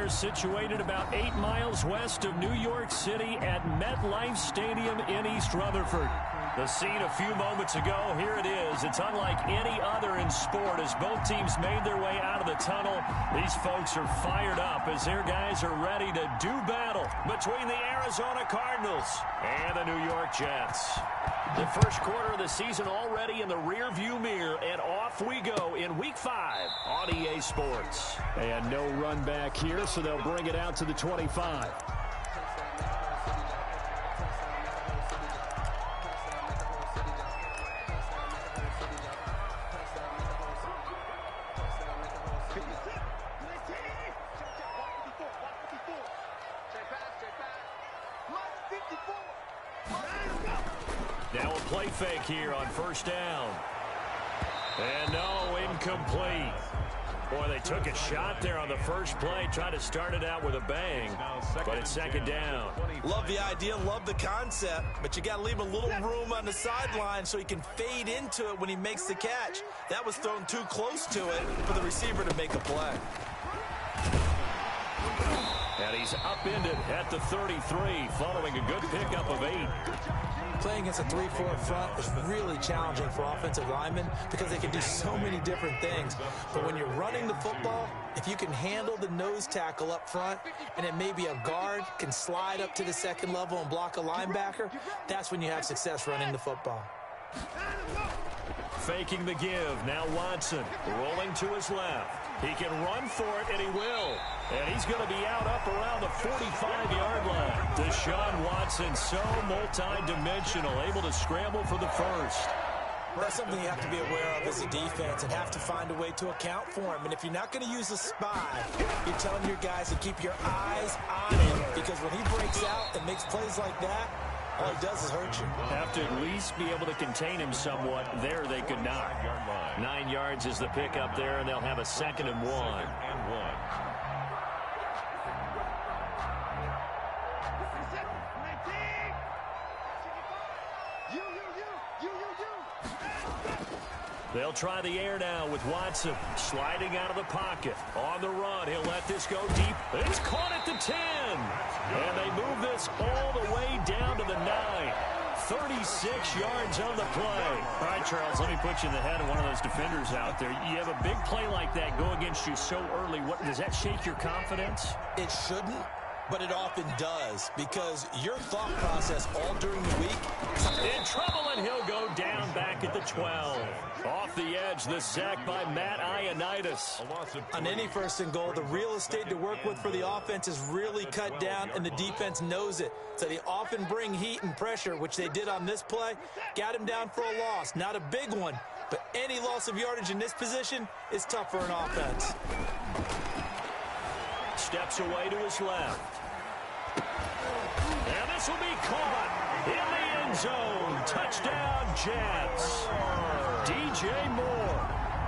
They're situated about 8 miles west of New York City at MetLife Stadium in East Rutherford. The scene a few moments ago, here it is. It's unlike any other in sport as both teams made their way out of the tunnel. These folks are fired up as their guys are ready to do battle between the Arizona Cardinals and the New York Jets. The first quarter of the season already in the rearview mirror, and off we go in Week 5 on EA Sports. And no run back here, so they'll bring it out to the 25. Now a play fake here on first down. And no, incomplete. Boy, they took a shot there on the first play, tried to start it out with a bang, but it's second down. Love the idea, love the concept, but you got to leave a little room on the sideline so he can fade into it when he makes the catch. That was thrown too close to it for the receiver to make a play. And he's upended at the 33, following a good pickup of 8. Playing against a 3-4 front is really challenging for offensive linemen because they can do so many different things. But when you're running the football, if you can handle the nose tackle up front and then maybe a guard can slide up to the second level and block a linebacker, that's when you have success running the football. Faking the give. Now Watson rolling to his left. He can run for it, and he will. And he's going to be out up around the 45-yard line. Deshaun Watson, so multi-dimensional, able to scramble for the first. That's something you have to be aware of as a defense and have to find a way to account for him. And if you're not going to use a spy, you're telling your guys to keep your eyes on him, because when he breaks out and makes plays like that, all he does is hurt you. Have to at least be able to contain him somewhat. There they could not. 9 yards is the pickup there, and they'll have a 2nd and 1. They'll try the air now with Watson sliding out of the pocket. On the run, he'll let this go deep. It's caught at the 10. And they move this all the way down to the 9. 36 yards on the play. All right, Charles, let me put you in the head of one of those defenders out there. You have a big play like that go against you so early. Does that shake your confidence? It shouldn't, but it often does, because your thought process all during the week. In trouble, and he'll go down back at the 12. Off the edge, the sack by Matt Ioannidis. On any 1st and goal, the real estate to work with for the offense is really cut down, and the defense knows it. So they often bring heat and pressure, which they did on this play. Got him down for a loss. Not a big one, but any loss of yardage in this position is tough for an offense. Steps away to his left. And this will be caught in the end zone. Touchdown, Jets. DJ Moore,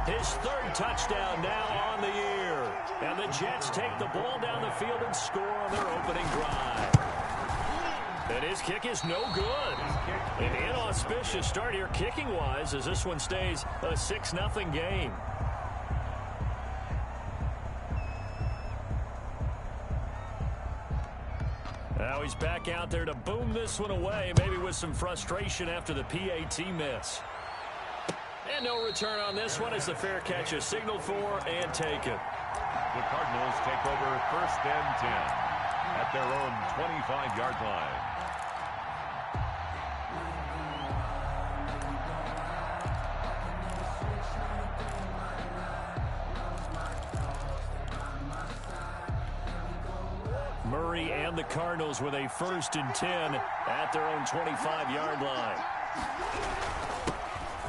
his 3rd touchdown now on the year. And the Jets take the ball down the field and score on their opening drive. And his kick is no good. An inauspicious start here kicking-wise as this one stays a 6-0 game. Now he's back out there to boom this one away, maybe with some frustration after the PAT miss. And no return on this one as the fair catch is signaled for and taken. The Cardinals take over 1st and 10 at their own 25-yard line. Murray and the Cardinals with a 1st and 10 at their own 25-yard line.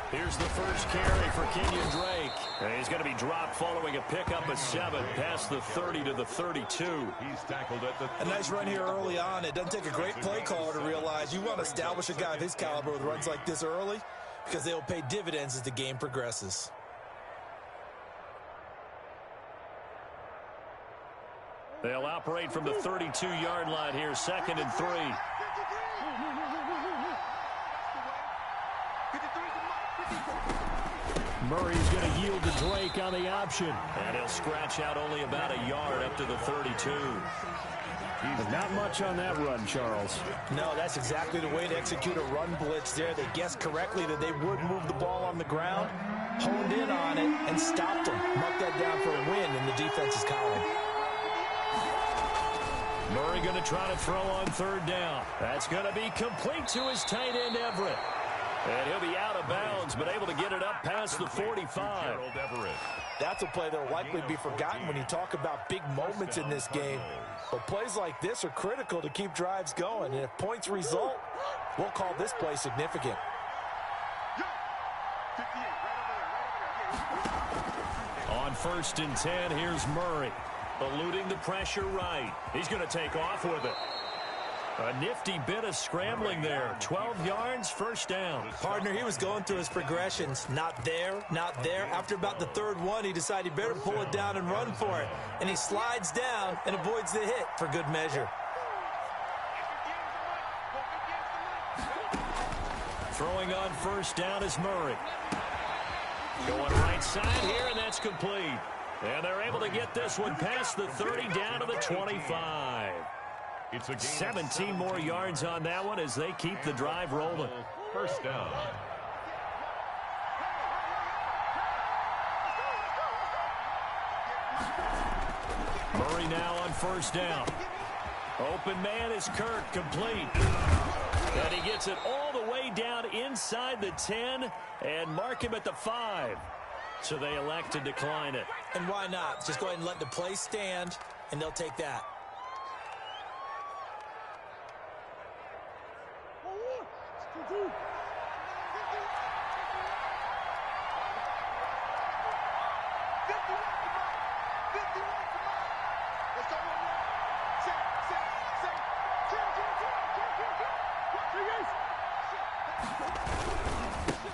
Here's the first carry for Kenyon Drake. And he's going to be dropped following a pickup of 7 past the 30 to the 32. He's tackled at the... A nice run here early on. It doesn't take a great play caller to realize you want to establish a guy of his caliber with runs like this early, because they'll pay dividends as the game progresses. They'll operate from the 32-yard line here, 2nd and 3. Murray's going to yield to Drake on the option. And he'll scratch out only about a yard up to the 32. Not much on that run, Charles. No, that's exactly the way to execute a run blitz there. They guessed correctly that they would move the ball on the ground, honed in on it, and stopped them. Marked that down for a win in the defense's column. Murray going to try to throw on third down. That's going to be complete to his tight end, Everett. And he'll be out of bounds, but able to get it up past the 45. That's a play that will likely be forgotten when you talk about big moments in this game. But plays like this are critical to keep drives going. And if points result, we'll call this play significant. On 1st and 10, here's Murray. Eluding the pressure right. He's going to take off with it. A nifty bit of scrambling there. 12 yards, first down. Partner, he was going through his progressions. Not there, not there. After about the third one, he decided he better pull it down and run for it. And he slides down and avoids the hit for good measure. Throwing on first down is Murray. Going right side here, and that's complete. And they're able to get this one past the 30 down to the 25. It's a 17 more yards on that one as they keep the drive rolling. First down. Murray now on first down. Open man is Kirk, complete. And he gets it all the way down inside the 10 and mark him at the 5. So they elect to decline it. And why not? Just go ahead and let the play stand, and they'll take that.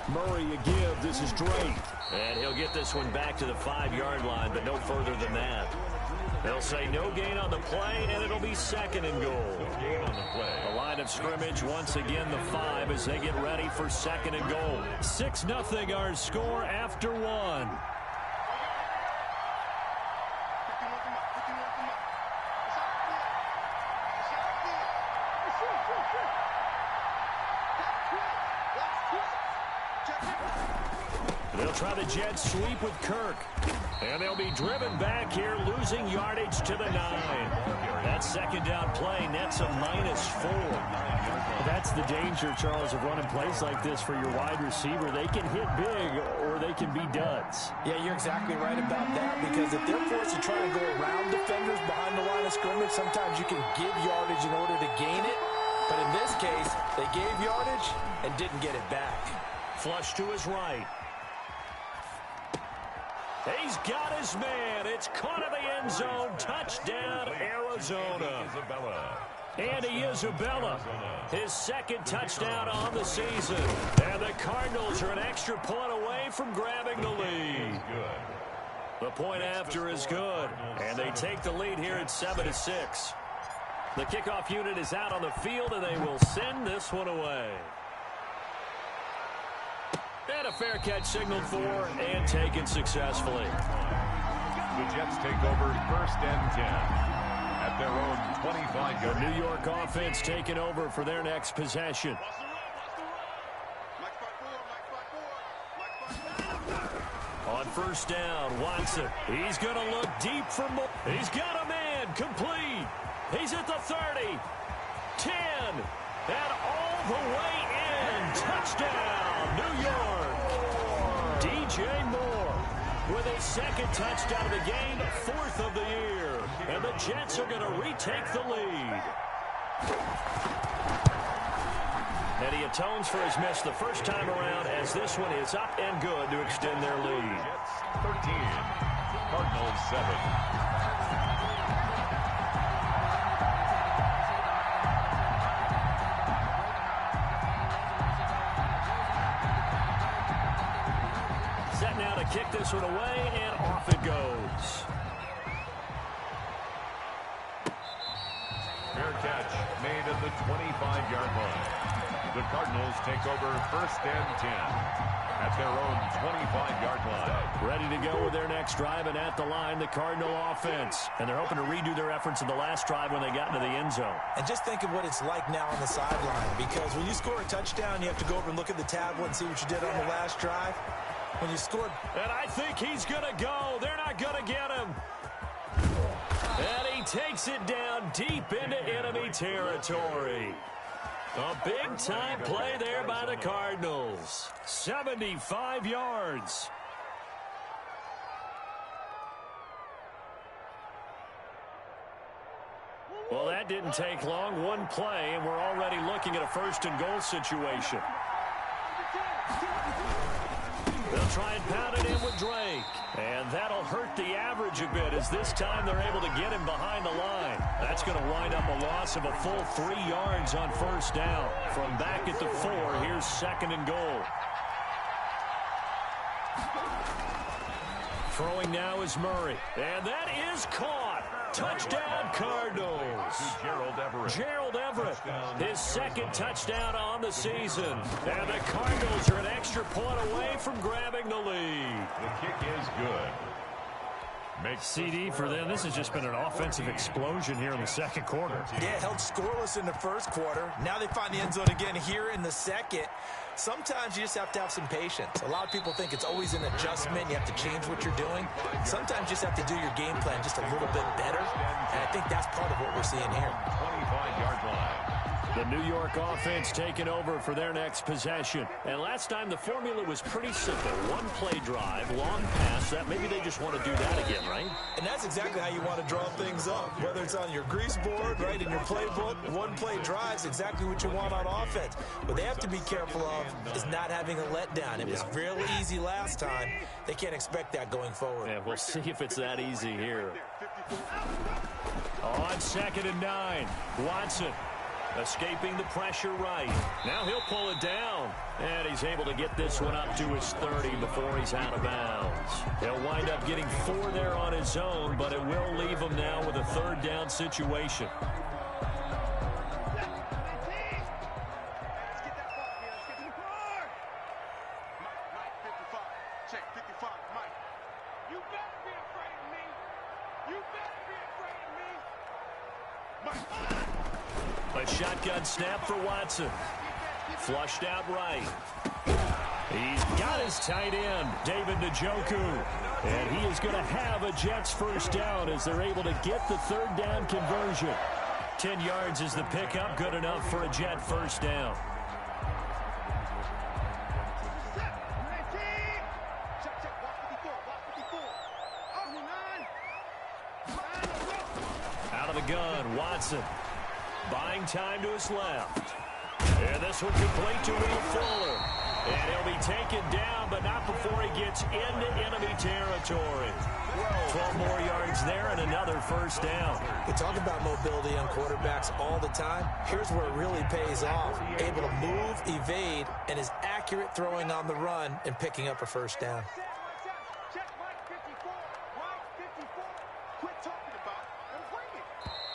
Murray a give. This is Drake. And he'll get this one back to the 5-yard line, but no further than that. They'll say no gain on the play, and it'll be 2nd and goal. The line of scrimmage, once again, the 5 as they get ready for 2nd and goal. 6-0 our score after 1. They'll try the jet sweep with Kirk. And they'll be driven back here, losing yardage to the 9. That 2nd down play nets a -4. That's the danger, Charles, of running plays like this for your wide receiver. They can hit big or they can be duds. Yeah, you're exactly right about that, because if they're forced to try and go around defenders behind the line of scrimmage, sometimes you can give yardage in order to gain it. But in this case, they gave yardage and didn't get it back. Flush to his right. He's got his man. It's caught in the end zone. Touchdown, Arizona. Andy Isabella, his 2nd touchdown on the season. And the Cardinals are an extra point away from grabbing the lead. The point after is good. And they take the lead here at 7-6. The kickoff unit is out on the field, and they will send this one away. And a fair catch signaled for and taken successfully. The Jets take over 1st and 10 at their own 25-yard. The New York offense taking over for their next possession. On first down, Watson. He's going to look deep for more. He's got a man, complete. He's at the 30, 10, and all the way in. Touchdown, New York. DJ Moore with his 2nd touchdown of the game, 4th of the year. And the Jets are going to retake the lead. And he atones for his miss the first time around, as this one is up and good to extend their lead. Jets 13, Cardinals 7. Now to kick this one away, and off it goes. Fair catch made at the 25-yard line. The Cardinals take over first and 10 at their own 25-yard line. Ready to go with their next drive, and at the line, the Cardinal offense. And they're hoping to redo their efforts in the last drive when they got into the end zone. And just think of what it's like now on the sideline, because when you score a touchdown, you have to go over and look at the tablet and see what you did on the last drive. When you scored... And I think he's going to go. They're not going to get him. And he takes it down deep into enemy territory. A big-time play there by the Cardinals. 75 yards. Well, that didn't take long. One play, and we're already looking at a first-and-goal situation. They'll try and pound it in with Drake. And that'll hurt the average a bit, as this time they're able to get him behind the line. That's going to wind up a loss of a full 3 yards on first down. From back at the 4, here's second and goal. Throwing now is Murray. And that is caught. Touchdown, Cardinals. Gerald Everett, his second touchdown on the season. And the Cardinals are an extra point away from grabbing the lead. The kick is good. CD for them. This has just been an offensive explosion here in the second quarter. Yeah, held scoreless in the first quarter. Now they find the end zone again here in the second. Sometimes you just have to have some patience. A lot of people think it's always an adjustment. You have to change what you're doing. Sometimes you just have to do your game plan just a little bit better. And I think that's part of what we're seeing here. 25-yard line. The New York offense taking over for their next possession. And last time the formula was pretty simple. One play drive, long pass. That maybe they just want to do that again, right? And that's exactly how you want to draw things up. Whether it's on your grease board, right, in your playbook, one play drives exactly what you want on offense. What they have to be careful of is not having a letdown. It was real easy last time. They can't expect that going forward. Yeah, we'll see if it's that easy here. On second and 9, Watson. Escaping the pressure right. Now he'll pull it down. And he's able to get this one up to his 30 before he's out of bounds. He'll wind up getting 4 there on his own, but it will leave him now with a third down situation. A shotgun snap for Watson. Flushed out right. He's got his tight end, David Njoku. And he is going to have a Jets first down as they're able to get the third down conversion. 10 yards is the pickup, good enough for a Jet first down. Out of the gun, Watson. Buying time to his left. And this one complete to Will Fuller. And he'll be taken down, but not before he gets into enemy territory. 12 more yards there and another first down. We talk about mobility on quarterbacks all the time. Here's where it really pays off. Able to move, evade, and is accurate throwing on the run and picking up a first down.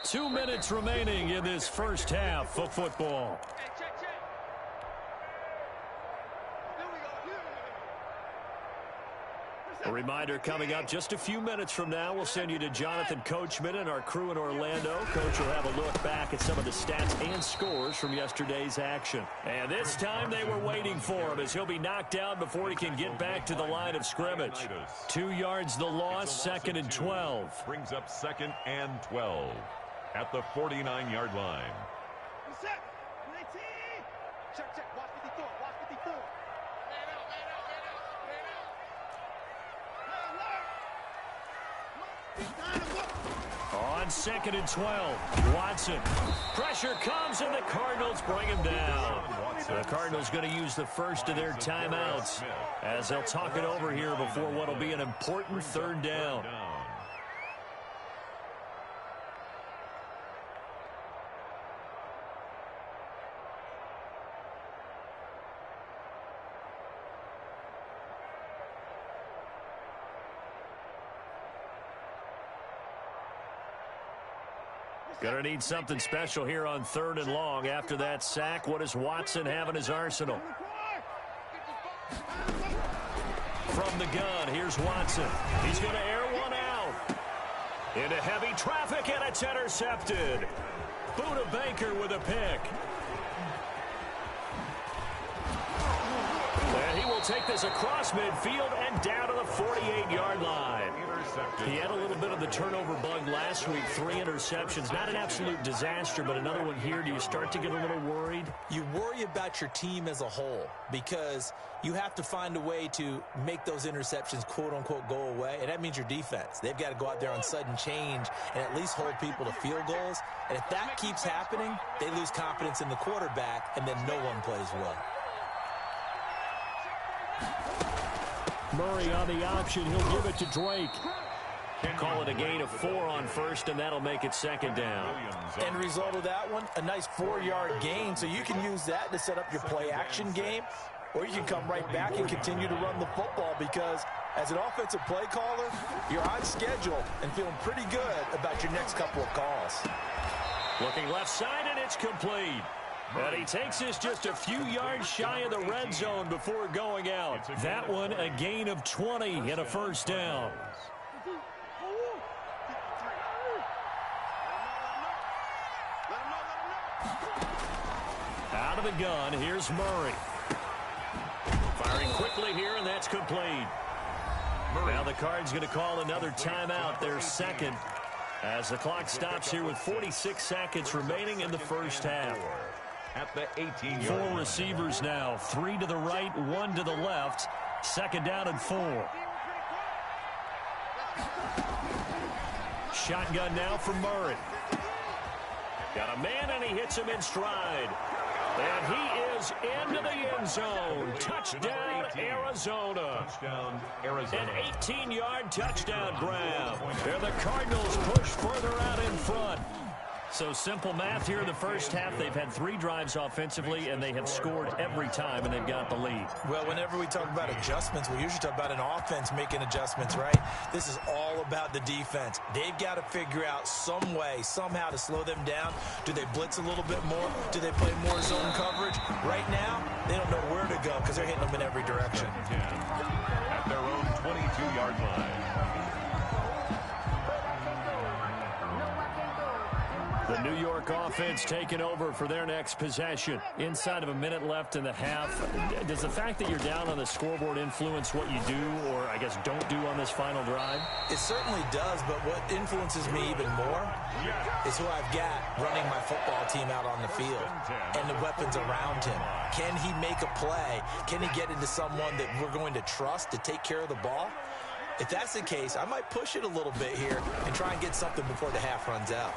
2 minutes remaining in this first half of football. A reminder coming up just a few minutes from now, we'll send you to Jonathan Coachman and our crew in Orlando. Coach will have a look back at some of the stats and scores from yesterday's action. And this time they were waiting for him as he'll be knocked down before he can get back to the line of scrimmage. 2 yards the loss, second and 12. Brings up second and 12 at the 49-yard line. On second and 12, Watson. Pressure comes, and the Cardinals bring him down. The Cardinals going to use the first of their timeouts as they'll talk it over here before what will be an important third down. Gonna need something special here on 3rd and long. After that sack, what does Watson have in his arsenal? From the gun, here's Watson. He's going to air one out. Into heavy traffic, and it's intercepted. Buda Baker with a pick. And he will take this across midfield and down to the 48-yard line. He had a little bit of the turnover bug last week. 3 interceptions. Not an absolute disaster, but another one here. Do you start to get a little worried? You worry about your team as a whole because you have to find a way to make those interceptions, quote-unquote, go away, and that means your defense. They've got to go out there on sudden change and at least hold people to field goals. And if that keeps happening, they lose confidence in the quarterback, and then no one plays well. Murray on the option. He'll give it to Drake. Call it a gain of 4 on 1st, and that'll make it 2nd down. End result of that one, a nice 4-yard gain, so you can use that to set up your play-action game, or you can come right back and continue to run the football because as an offensive play caller, you're on schedule and feeling pretty good about your next couple of calls. Looking left side, and it's complete. And he takes this just a few yards shy of the red zone before going out. That one, a gain of 20 and a 1st down. Out of the gun, here's Murray. Firing quickly here, and that's complete. Now the Cards going to call another timeout, their 2nd, as the clock stops here with 46 seconds remaining in the 1st half. At the 18-yard 4 receivers now, 3 to the right, 1 to the left. 2nd down and 4. Shotgun now for Murray. Got a man, and he hits him in stride. And he is into the end zone. Touchdown, Arizona. An 18-yard touchdown grab. And the Cardinals push further out in front. So simple math here in the 1st half. They've had 3 drives offensively, and they have scored every time, and they've got the lead. Well, whenever we talk about adjustments, we usually talk about an offense making adjustments, right? This is all about the defense. They've got to figure out some way, somehow to slow them down. Do they blitz a little bit more? Do they play more zone coverage? Right now, they don't know where to go because they're hitting them in every direction. At their own 22-yard line. The New York offense taking over for their next possession. Inside of a minute left in the half. Does the fact that you're down on the scoreboard influence what you do, or I guess don't do on this final drive? It certainly does, but what influences me even more is who I've got running my football team out on the field and the weapons around him. Can he make a play? Can he get into someone that we're going to trust to take care of the ball? If that's the case, I might push it a little bit here and try and get something before the half runs out.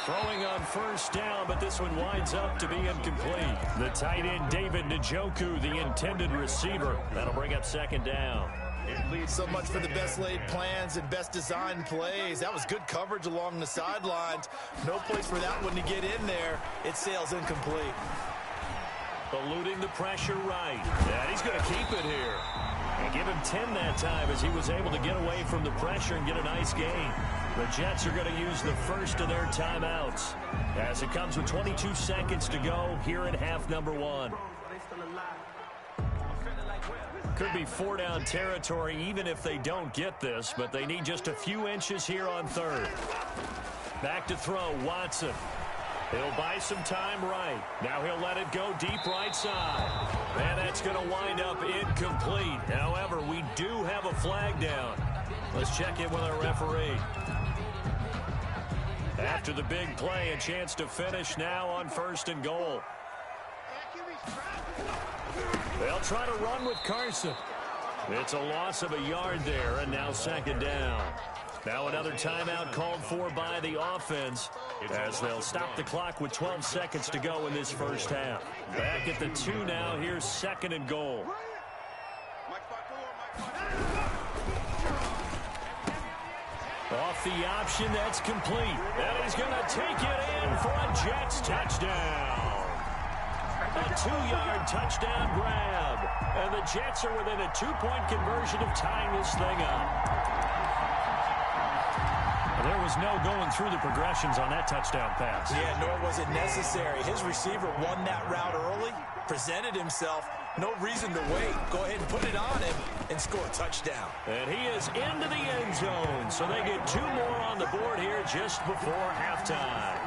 Throwing on 1st down, but this one winds up to be incomplete. The tight end, David Njoku, the intended receiver. That'll bring up 2nd down. So much for the best laid plans and best designed plays. That was good coverage along the sidelines. No place for that one to get in there. It sails incomplete. Eluding the pressure right. And he's going to keep it here. And give him 10 that time as he was able to get away from the pressure and get a nice gain. The Jets are going to use the 1st of their timeouts as it comes with 22 seconds to go here in half number 1. Could be 4-down territory even if they don't get this, but they need just a few inches here on 3rd. Back to throw, Watson. He'll buy some time right. Now he'll let it go deep right side. And that's going to wind up incomplete. However, we do have a flag down. Let's check in with our referee. After the big play, a chance to finish now on 1st and goal. They'll try to run with Carson. It's a loss of a yard there, and now 2nd down. Now another timeout called for by the offense as they'll stop the clock with 12 seconds to go in this 1st half. Back at the 2 now. Here's 2nd and goal. Off the option, that's complete. And he's going to take it in for a Jets touchdown. A 2-yard touchdown grab. And the Jets are within a 2-point conversion of tying this thing up. There was no going through the progressions on that touchdown pass. Yeah, nor was it necessary. His receiver won that route early, presented himself. No reason to wait. Go ahead and put it on him and score a touchdown. And he is into the end zone, so they get 2 more on the board here just before halftime.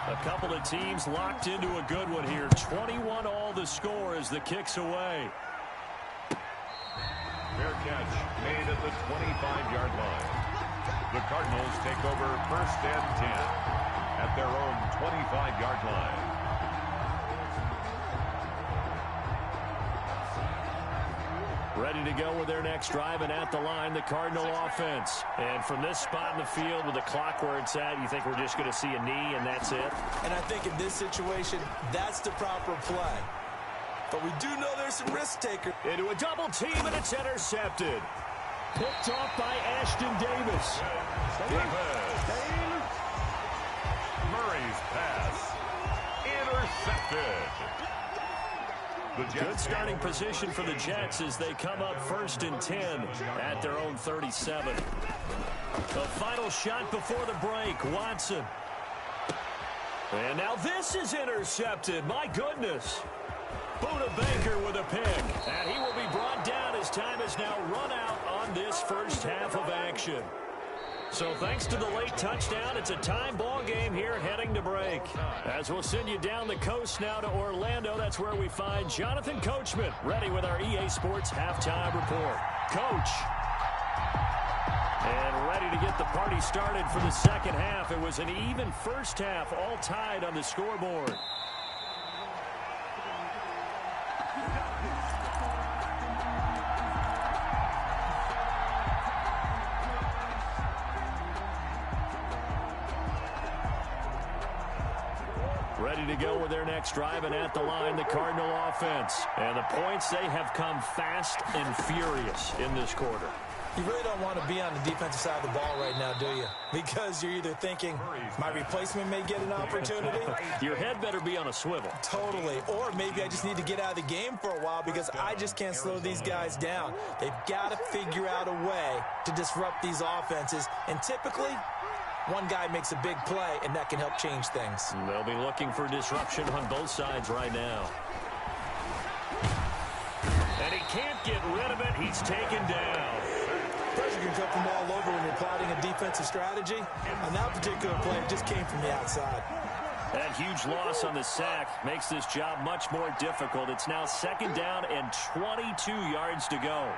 A couple of teams locked into a good one here. 21 all the score as the kick's away. Fair catch made at the 25-yard line. The Cardinals take over 1st and 10 at their own 25-yard line. Ready to go with their next drive, and at the line, the Cardinal offense. And from this spot in the field with the clock where it's at, you think we're just going to see a knee and that's it? And I think in this situation, that's the proper play. But we do know there's some risk takers. Into a double team, and it's intercepted. Picked off by Ashton Davis. Murray's pass intercepted. Good starting position for the Jets as they come up 1st and 10 at their own 37. The final shot before the break, Watson. And now this is intercepted. My goodness. Buda Baker with a pick. And he will be brought down as time has now run out on this first half of action. So thanks to the late touchdown, it's a time ball game here heading to break. As we'll send you down the coast now to Orlando, that's where we find Jonathan Coachman ready with our EA Sports halftime report. Coach. And ready to get the party started for the second half. It was an even first half, all tied on the scoreboard. Ready to go with their next drive, and at the line, the Cardinal offense. And the points, they have come fast and furious in this quarter. You really don't want to be on the defensive side of the ball right now, do you? Because you're either thinking, my replacement may get an opportunity. Your head better be on a swivel. Totally. Or maybe I just need to get out of the game for a while because I just can't slow these guys down. They've got to figure out a way to disrupt these offenses. And typically, one guy makes a big play, and that can help change things. They'll be looking for disruption on both sides right now. And he can't get rid of it. He's taken down. Pressure can come from all over when you're plotting a defensive strategy. On that particular play, it just came from the outside. That huge loss on the sack makes this job much more difficult. It's now 2nd down and 22 yards to go.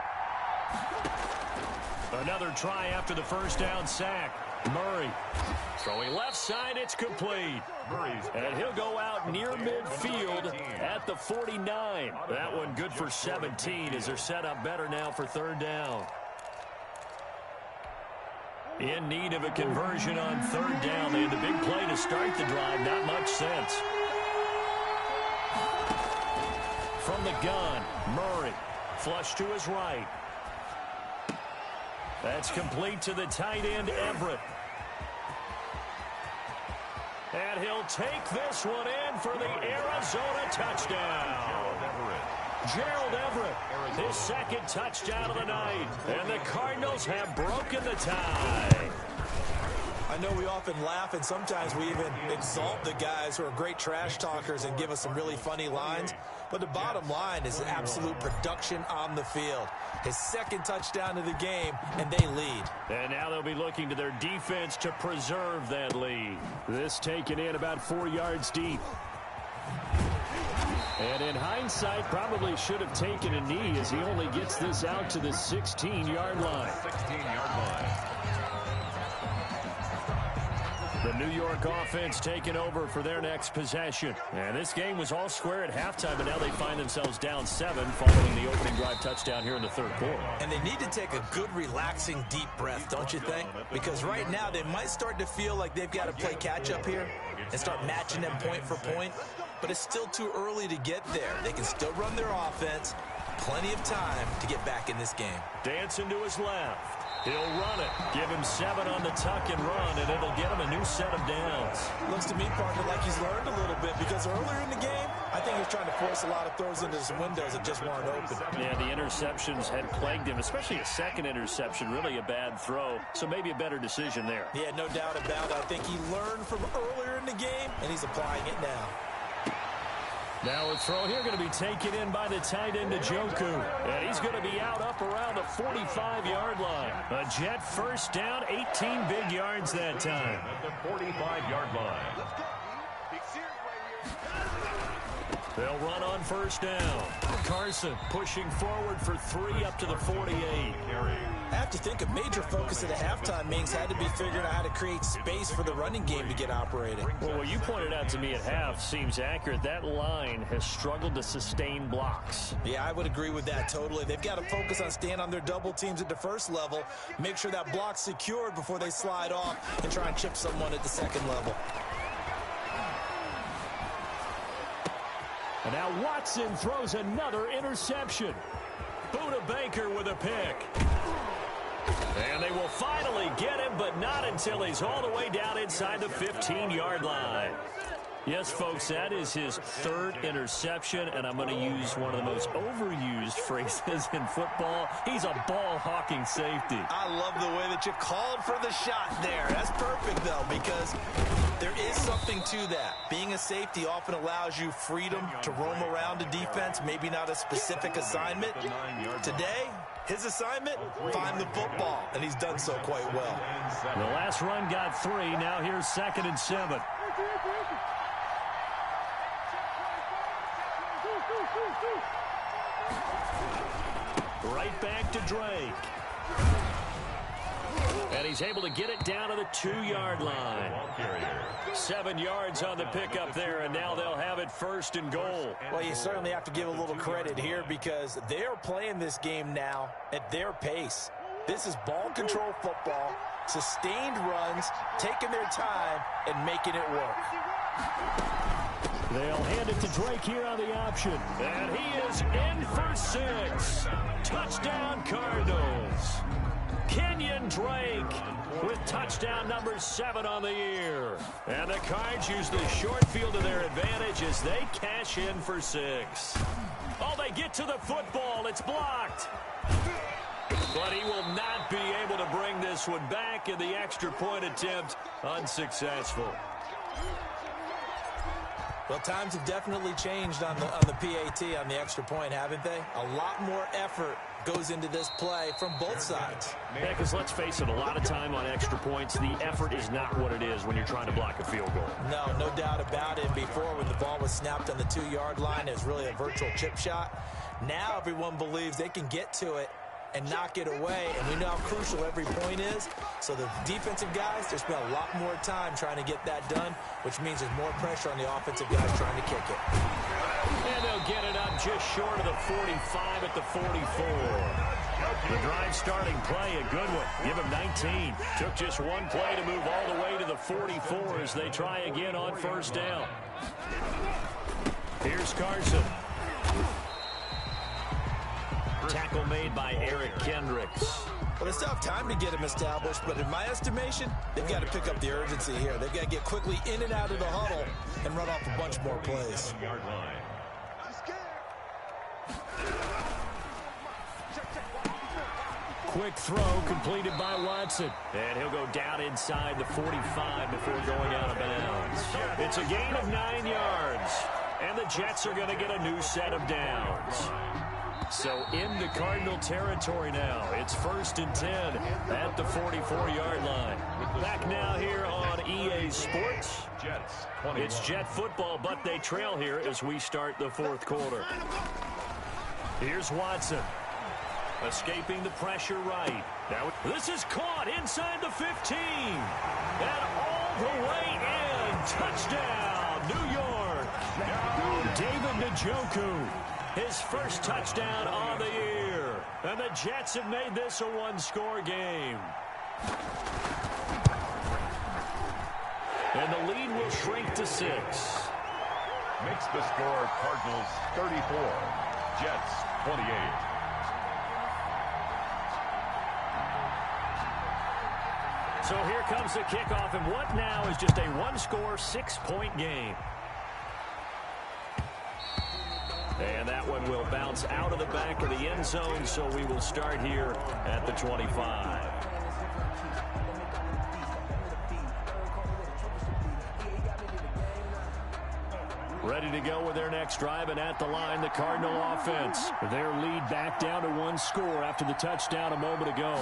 Another try after the first down sack. Murray throwing left side, it's complete. And he'll go out near midfield at the 49. That one good for 17 as they're set up better now for 3rd down. In need of a conversion on 3rd down. They had the big play to start the drive. Not much sense. From the gun, Murray. Flush to his right. That's complete to the tight end, Everett. And he'll take this one in for the Arizona touchdown. Gerald Everett, his 2nd touchdown of the night. And the Cardinals have broken the tie. I know we often laugh, and sometimes we even exalt the guys who are great trash talkers and give us some really funny lines. But the bottom line is absolute production on the field. His 2nd touchdown of the game, and they lead. And now they'll be looking to their defense to preserve that lead. This taken in about 4 yards deep. And in hindsight, probably should have taken a knee as he only gets this out to the 16-yard line. 16-yard line. The New York offense taking over for their next possession. And this game was all square at halftime, but now they find themselves down 7 following the opening drive touchdown here in the 3rd quarter. And they need to take a good, relaxing, deep breath, don't you think? Because right now they might start to feel like they've got to play catch-up here and start matching them point for point. But it's still too early to get there. They can still run their offense. Plenty of time to get back in this game. Dancing to his left. He'll run it. Give him 7 on the tuck and run, and it'll get him a new set of downs. Looks to me, partner, like he's learned a little bit because earlier in the game, I think he was trying to force a lot of throws into some windows that just weren't open. Yeah, the interceptions had plagued him, especially a second interception, really a bad throw. So maybe a better decision there. Yeah, no doubt about it. I think he learned from earlier in the game, and he's applying it now. Now a throw here going to be taken in by the tight end, Njoku. And he's going to be out up around the 45-yard line. A Jet first down, 18 big yards that time. At the 45-yard line. They'll run on first down. Carson pushing forward for 3 up to the 48. I have to think a major focus of the halftime means had to be figuring out how to create space for the running game to get operating. Well, what you pointed out to me at half seems accurate. That line has struggled to sustain blocks. Yeah, I would agree with that totally. They've got to focus on staying on their double teams at the first level, make sure that block's secured before they slide off and try and chip someone at the second level. And now Watson throws another interception. Buda Baker with a pick. And they will finally get him, but not until he's all the way down inside the 15-yard line. Yes, folks, that is his 3rd interception, and I'm going to use one of the most overused phrases in football. He's a ball-hawking safety. I love the way that you called for the shot there. That's perfect, though, because there is something to that. Being a safety often allows you freedom to roam around a defense, maybe not a specific assignment. Today, his assignment, find the football, and he's done so quite well. The last run got 3. Now here's 2nd and 7. Right back to Drake. And he's able to get it down to the 2-yard line. 7 yards on the pickup there, and now they'll have it 1st and goal. Well, you certainly have to give a little credit here because they're playing this game now at their pace. This is ball control football, sustained runs, taking their time, and making it work. They'll hand it to Drake here on the option. And he is in for 6. Touchdown, Cardinals. Kenyon Drake with touchdown number 7 on the year. And the Cards use the short field to their advantage as they cash in for 6. Oh, they get to the football. It's blocked. But he will not be able to bring this one back, and the extra point attempt unsuccessful. Well, times have definitely changed on the PAT, on the extra point, haven't they? A lot more effort goes into this play from both sides. Yeah, because let's face it, a lot of time on extra points, the effort is not what it is when you're trying to block a field goal. No doubt about it. Before, when the ball was snapped on the 2-yard line, it was really a virtual chip shot. Now everyone believes they can get to it and knock it away, and we know how crucial every point is. So the defensive guys, they spend a lot more time trying to get that done, which means there's more pressure on the offensive guys trying to kick it. And they'll get it up just short of the 45 at the 44. The drive starting play, a good one. Give him 19. Took just one play to move all the way to the 44 as they try again on first down. Here's Carson. Tackle made by Eric Kendricks. Well, they still have time to get him established, but in my estimation, they've got to pick up the urgency here. They've got to get quickly in and out of the huddle and run off a bunch more plays. Quick throw completed by Watson. And he'll go down inside the 45 before going out of bounds. It's a gain of 9 yards. And the Jets are going to get a new set of downs. So into Cardinal territory now. It's 1st and 10 at the 44-yard line. Back now here on EA Sports. It's Jet football, but they trail here as we start the 4th quarter. Here's Watson. Escaping the pressure right. Now this is caught inside the 15. And all the way in. Touchdown, New York. David Njoku. His first touchdown on the year. And the Jets have made this a 1-score game. And the lead will shrink to 6. Makes the score Cardinals 34, Jets 28. So here comes the kickoff, and what now is just a one-score, 6-point game. And that one will bounce out of the back of the end zone, so we will start here at the 25. Ready to go with their next drive, and at the line, the Cardinal offense. Their lead back down to one score after the touchdown a moment ago.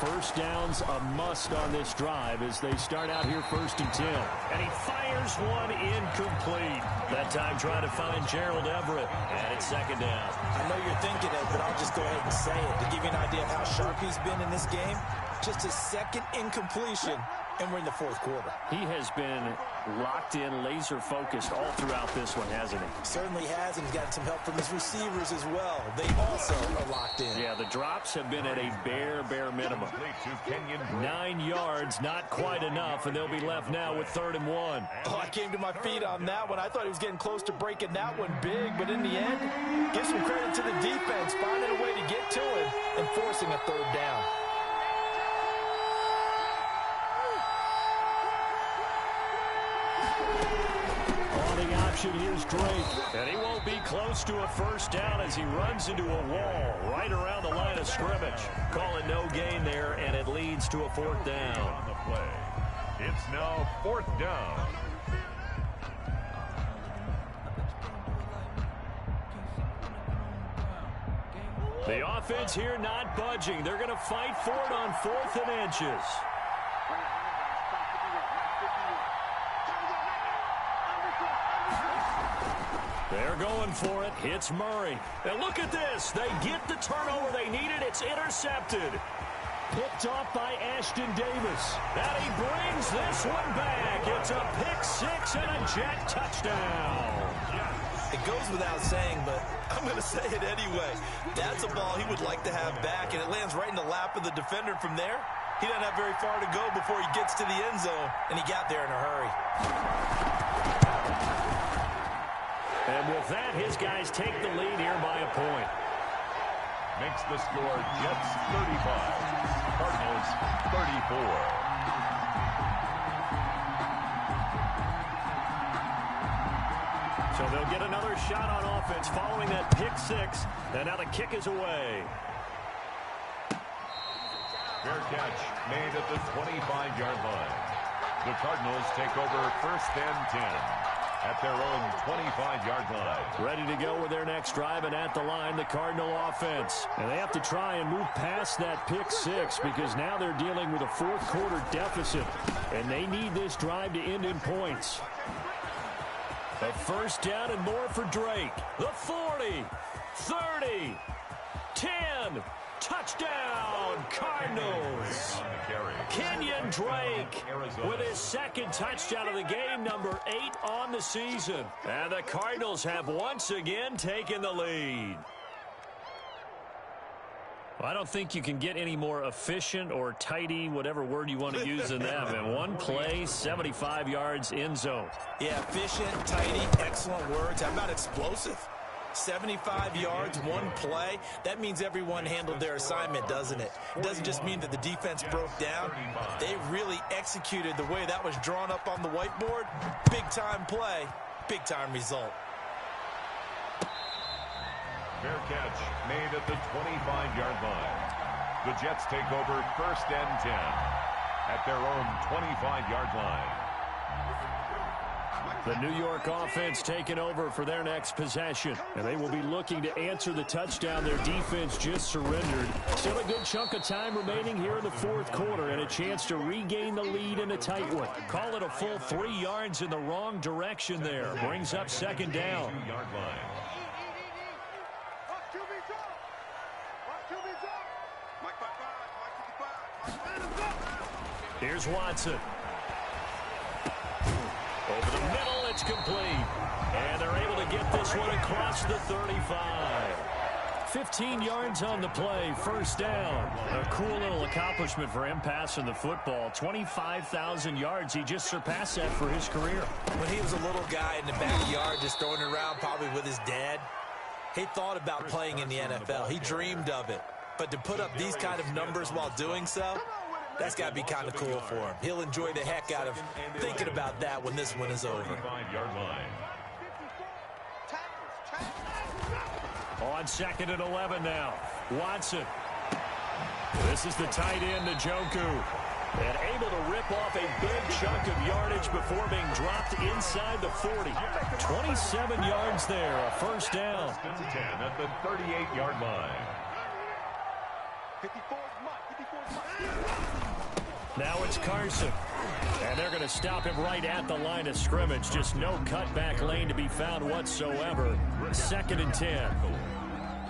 First down's a must on this drive as they start out here 1st and 10. And he fires one incomplete. That time trying to find Gerald Everett, and it's 2nd down. I know you're thinking it, but I'll just go ahead and say it. To give you an idea of how sharp he's been in this game, just his 2nd incompletion, and we're in the 4th quarter. He has been locked in, laser-focused all throughout this one, hasn't he? Certainly has, and he's got some help from his receivers as well. They also are locked in. Yeah, the drops have been at a bare minimum. 9 yards, not quite enough, and they'll be left now with 3rd and 1. Oh, I came to my feet on that one. I thought he was getting close to breaking that one big, but in the end, give some credit to the defense, finding a way to get to him and forcing a 3rd down. Here's Drake, and he won't be close to a 1st down as he runs into a wall right around the line of scrimmage. Calling no gain there, and it leads to a 4th down. On the play. It's now 4th down. The offense here not budging. They're going to fight for it on 4th and inches. They're going for it. It's Murray. And look at this. They get the turnover they needed. It's intercepted. Picked off by Ashton Davis. And he brings this one back. It's a pick-6 and a Jet touchdown. It goes without saying, but I'm going to say it anyway. That's a ball he would like to have back, and it lands right in the lap of the defender from there. He doesn't have very far to go before he gets to the end zone, and he got there in a hurry. And with that, his guys take the lead here by a point. Makes the score Jets 35, Cardinals 34. So they'll get another shot on offense following that pick-6, and now the kick is away. Fair catch made at the 25-yard line. The Cardinals take over 1st and 10. At their own 25-yard line. Ready to go with their next drive, and at the line, the Cardinal offense. And they have to try and move past that pick-6 because now they're dealing with a 4th quarter deficit. And they need this drive to end in points. A 1st down and more for Drake. The 40, 30, 10. Touchdown, Cardinals. Kenyon Drake with his 2nd touchdown of the game, number 8 on the season. And the Cardinals have once again taken the lead. Well, I don't think you can get any more efficient or tidy, whatever word you want to use in that. And one play, 75 yards, end zone. Yeah, efficient, tidy, excellent words. How about explosive? 75 yards, one play. That means everyone handled their assignment, doesn't it? It doesn't just mean that the defense broke down. They really executed the way that was drawn up on the whiteboard. Big-time play, big-time result. Fair catch made at the 25-yard line. The Jets take over 1st and 10 at their own 25-yard line. The New York offense taking over for their next possession. And they will be looking to answer the touchdown their defense just surrendered. Still a good chunk of time remaining here in the 4th quarter and a chance to regain the lead in a tight one. Call it a full 3 yards in the wrong direction there. Brings up 2nd down. Here's Watson. Over the middle, it's complete. And they're able to get this one across the 35. 15 yards on the play, 1st down. A cool little accomplishment for him passing the football. 25,000 yards. He just surpassed that for his career. When he was a little guy in the backyard just throwing it around probably with his dad, he thought about playing in the NFL. He dreamed of it. But to put up these kind of numbers while doing so, That's got to be kind of cool for him. He'll enjoy the heck out of thinking about that when this one is over. 35-yard line. On 2nd and 11 now. Watson. This is the tight end, Njoku. And able to rip off a big chunk of yardage before being dropped inside the 40. 27 yards there, a first down. 10 at the 38-yard line. Now it's Carson. And they're going to stop him right at the line of scrimmage. Just no cutback lane to be found whatsoever. 2nd and 10.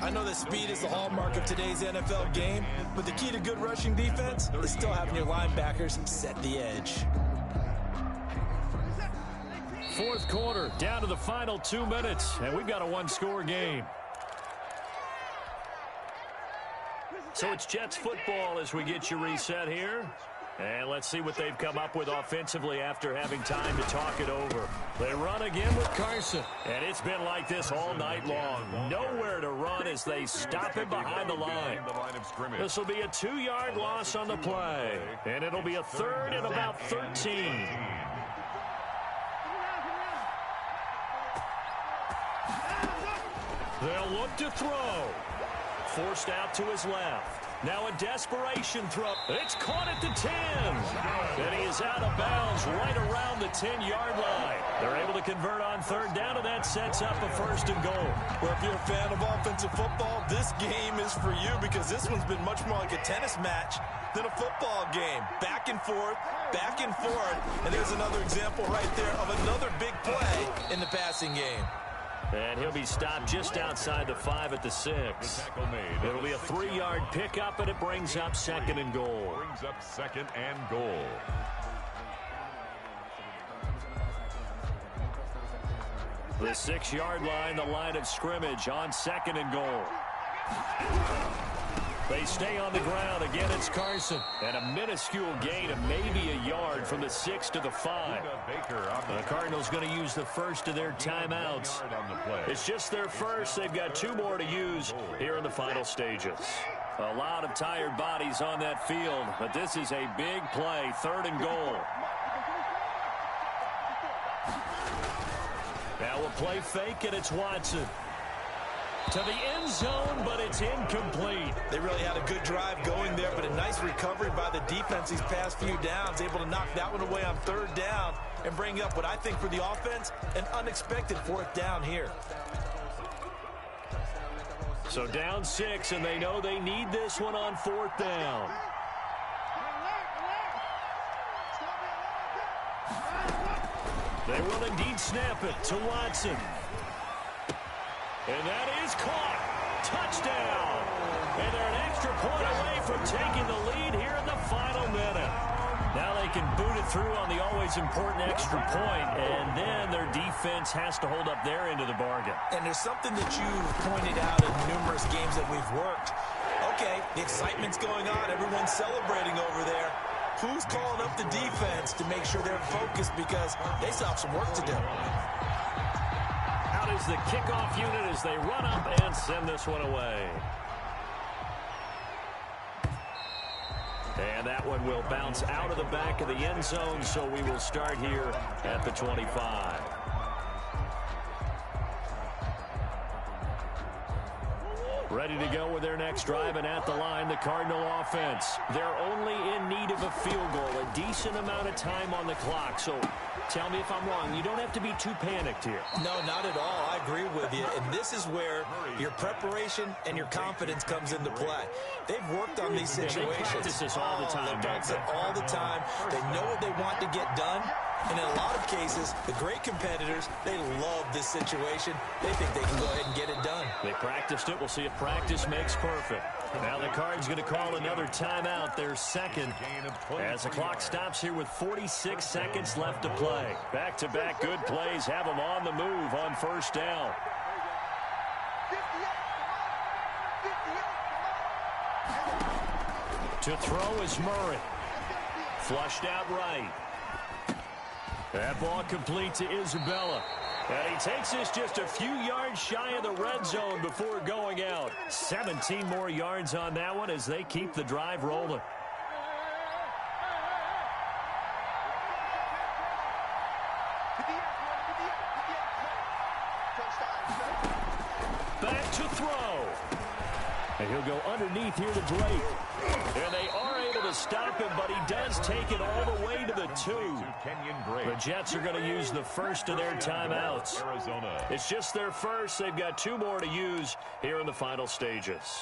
I know that speed is the hallmark of today's NFL game, but the key to good rushing defense is still having your linebackers set the edge. 4th quarter, down to the final 2 minutes, and we've got a one-score game. So it's Jets football as we get you reset here. And let's see what they've come up with offensively after having time to talk it over. They run again with Carson. And it's been like this all night long. Nowhere to run as they stop him behind the line. This will be a 2-yard loss on the play. And it'll be a 3rd and about 13. They'll look to throw. Forced out to his left. Now a desperation throw. It's caught at the 10. And he is out of bounds right around the 10-yard line. They're able to convert on 3rd down, and that sets up a 1st and goal. Well, if you're a fan of offensive football, this game is for you because this one's been much more like a tennis match than a football game. Back and forth, and there's another example right there of another big play in the passing game. And he'll be stopped just outside the 5 at the 6. It'll be a 3-yard pickup, and it brings up 2nd and goal. Brings up 2nd and goal. The 6-yard line, the line of scrimmage on 2nd and goal. They stay on the ground. Again, it's Carson. And a minuscule gain of maybe a yard from the 6 to the 5. The Cardinals going to use the first of their timeouts. It's just their first. They've got 2 more to use here in the final stages. A lot of tired bodies on that field, but this is a big play. 3rd and goal. Now a play fake, and it's Watson. To the end zone, but it's incomplete. They really had a good drive going there, but a nice recovery by the defense these past few downs, able to knock that one away on 3rd down and bring up what I think for the offense, an unexpected 4th down here. So down 6, and they know they need this one on 4th down. They will indeed snap it to Watson. And that is caught. Touchdown. And they're an extra point away from taking the lead here in the final minute. Now they can boot it through on the always important extra point, and then their defense has to hold up their end of the bargain. And there's something that you've pointed out in numerous games that we've worked. Okay, the excitement's going on. Everyone's celebrating over there. Who's calling up the defense to make sure they're focused because they still have some work to do? Is the kickoff unit as they run up and send this one away. And that one will bounce out of the back of the end zone, so we will start here at the 25. Ready to go with their next drive, and at the line, the Cardinal offense. They're only in need of a field goal, a decent amount of time on the clock. So tell me if I'm wrong. You don't have to be too panicked here. No, not at all. I agree with you. And this is where your preparation and your confidence comes into play. They've worked on these situations. They practice this all the time. They practice it all the time. They know what they want to get done. And in a lot of cases, the great competitors, they love this situation. They think they can go ahead and get it done. They practiced it. We'll see if practice makes perfect. Now the Cards going to call another timeout, their 2nd, as the clock stops here with 46 seconds left to play. Back-to-back good plays have them on the move on 1st down. To throw is Murray. Flushed out right. That ball complete to Isabella. And he takes this just a few yards shy of the red zone before going out. 17 more yards on that one as they keep the drive rolling. Back to throw. And he'll go underneath here to Drake. And they are able to stop him, but he does take it all the way to the 2. The Jets are going to use the first of their timeouts. It's just their first. They've got 2 more to use here in the final stages.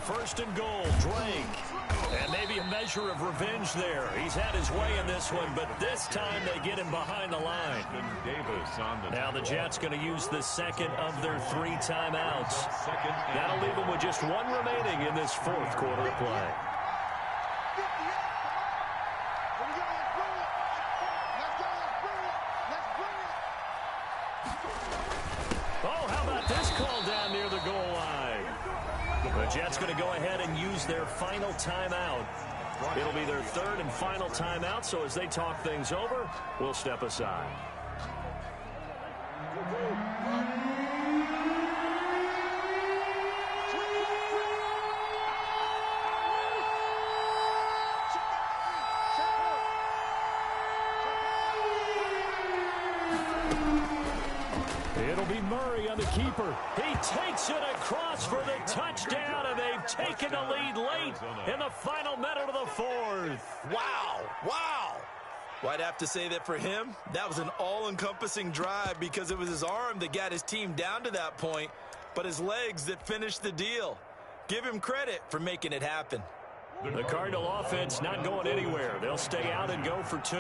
First and goal, Drake. And maybe a measure of revenge there. He's had his way in this one, but this time they get him behind the line. Now the Jets going to use the second of their 3 timeouts. That'll leave them with just 1 remaining in this 4th quarter of play. Oh, how about this call down near the goal line? The Jets going to go ahead and use their final timeout. It'll be their 3rd and final timeout, so as they talk things over, we'll step aside. It'll be Murray on the keeper. He takes it across for the touchdown, and they've taken the lead late in the final minute of the 4th. Wow. Wow. Well, I'd have to say that for him, that was an all-encompassing drive because it was his arm that got his team down to that point, but his legs that finished the deal. Give him credit for making it happen. The Cardinal offense not going anywhere. They'll stay out and go for 2.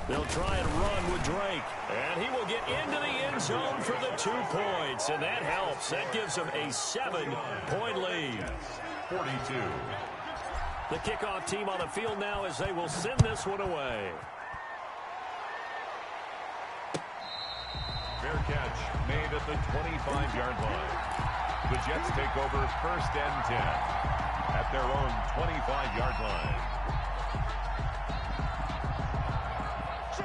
They'll try and run with Drake, and he will get into the end zone for the 2 points, and that helps. That gives them a 7-point lead. 42. The kickoff team on the field now as they will send this one away. Fair catch made at the 25-yard line. The Jets take over 1st and 10 at their own 25-yard line.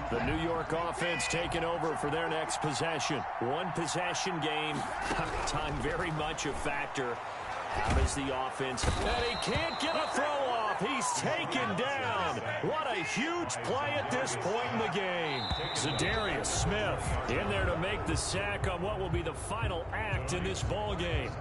The New York offense taking over for their next possession. 1 possession game. Time very much a factor. How does the offense? And he can't get a throw off. He's taken down. What a huge play at this point in the game. Zadarius Smith in there to make the sack on what will be the final act in this ball game.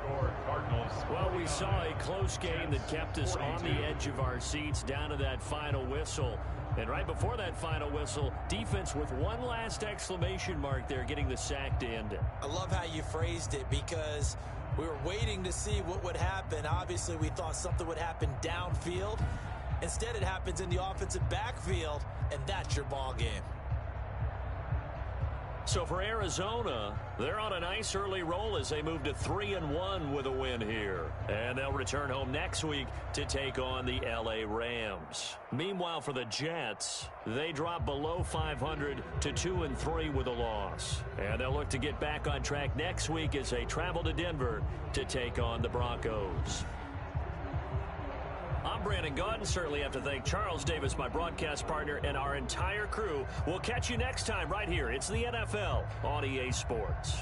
Well, we saw a close game that kept us on the edge of our seats down to that final whistle. And right before that final whistle, defense with 1 last exclamation mark there, getting the sack to end it. I love how you phrased it because we were waiting to see what would happen. Obviously, we thought something would happen downfield. Instead, it happens in the offensive backfield, and that's your ball game. So for Arizona, they're on a nice early roll as they move to 3-1 with a win here. And they'll return home next week to take on the LA Rams. Meanwhile, for the Jets, they drop below 500 to 2-3 with a loss. And they'll look to get back on track next week as they travel to Denver to take on the Broncos. I'm Brandon Gaudin. Certainly have to thank Charles Davis, my broadcast partner, and our entire crew. We'll catch you next time right here. It's the NFL on EA Sports.